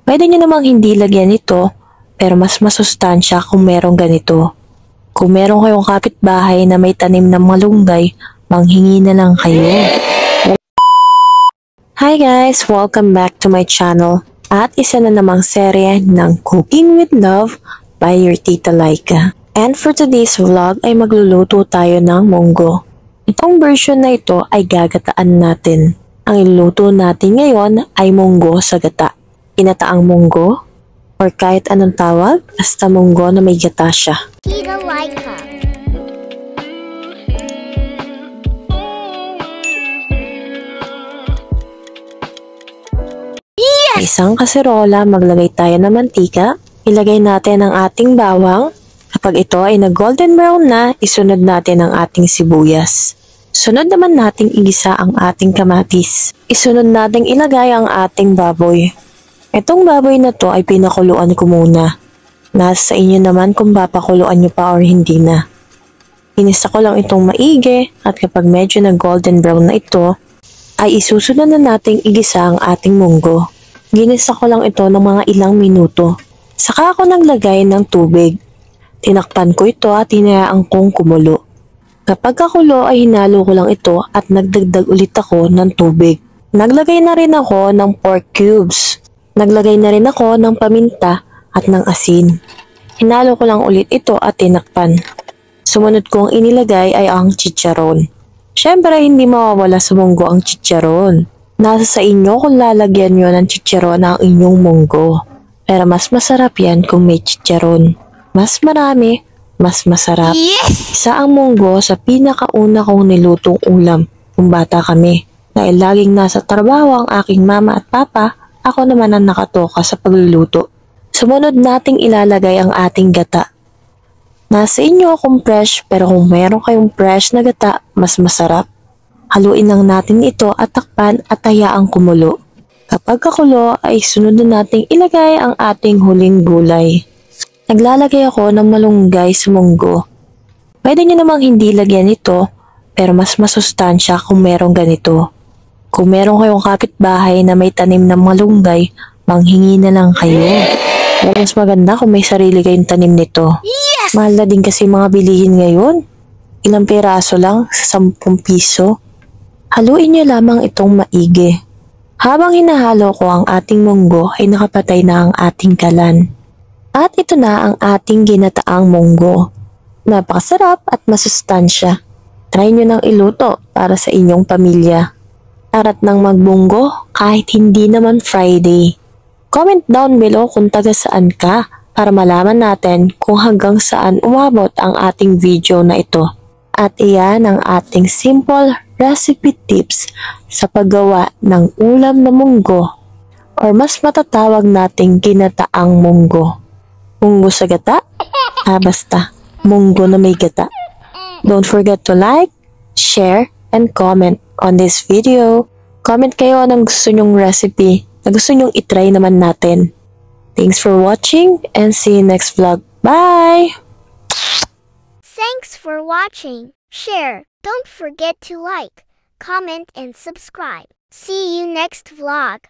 Pwede nyo namang hindi lagyan ito, pero mas masustansya kung merong ganito. Kung meron kayong kapitbahay na may tanim ng malunggay, manghingi na lang kayo. Hi guys! Welcome back to my channel. At isa na namang serye ng Cooking with Love by your Tita Laika. And for today's vlog ay magluluto tayo ng munggo. Itong version na ito ay gagataan natin. Ang iluluto natin ngayon ay munggo sa gata. Inataang munggo, or kahit anong tawag, basta munggo na may gata siya. Tita Laika. Sa isang kaserola, maglagay tayo ng mantika. Ilagay natin ang ating bawang. Kapag ito ay nag-golden brown na, isunod natin ang ating sibuyas. Sunod naman nating igisa ang ating kamatis. Isunod nating ilagay ang ating baboy. Itong baboy na to ay pinakuluan ko muna. Nasa inyo naman kung papakuluan nyo pa or hindi na. Inisa ko lang itong maigi at kapag medyo nag-golden brown na ito, ay isusunod na nating igisa ang ating munggo. Ginisa ko lang ito ng mga ilang minuto. Saka ako naglagay ng tubig. Tinakpan ko ito at hinayaan kong kumulo. Kapag kakulo ay hinalo ko lang ito at nagdagdag ulit ako ng tubig. Naglagay na rin ako ng pork cubes. Naglagay na rin ako ng paminta at ng asin. Hinalo ko lang ulit ito at tinakpan. Sumunod kong inilagay ay ang chicharon. Siyempre hindi mawawala sa munggo ang chicharon. Nasa sa inyo kung lalagyan nyo ng chicharon ang inyong munggo. Pero mas masarap yan kung may chicharon. Mas marami, mas masarap. Yes! Isa ang munggo sa pinakauna kong nilutong ulam kung bata kami. Dahil laging nasa trabaho ang aking mama at papa, ako naman ang nakatoka sa pagluluto. Sumunod nating ilalagay ang ating gata. Nasa inyo kung fresh, pero kung meron kayong fresh na gata, mas masarap. Haluin lang natin ito at takpan at hayaang kumulo. Kapag kakulo ay sunod na nating ilagay ang ating huling gulay. Naglalagay ako ng malunggay sa munggo. Pwede nyo namang hindi lagyan ito, pero mas masustansya kung merong ganito. Kung meron kayong kapitbahay na may tanim ng malunggay, manghingi na lang kayo. Pero mas maganda kung may sarili kayong tanim nito. Yes! Mahal na din kasi mga bilihin ngayon. Ilang piraso lang, 10 piso. Haluin nyo lamang itong maigi. Habang hinahalo ko ang ating munggo ay nakapatay na ang ating kalan. At ito na ang ating ginataang munggo. Napakasarap at masustansya. Try nyo nang iluto para sa inyong pamilya. Arat ng magbunggo kahit hindi naman Friday. Comment down below kung taga saan ka para malaman natin kung hanggang saan umabot ang ating video na ito. At iyan ang ating simple recipe tips sa paggawa ng ulam na munggo or mas matatawag nating ginataang munggo. Munggo sa gata? Basta, munggo na may gata. Don't forget to like, share, and comment on this video. Comment kayo ng gusto nyong recipe na gusto nyong itry naman natin. Thanks for watching and see you next vlog. Bye! Thanks for watching. Share. Don't forget to like, comment, and subscribe. See you next vlog.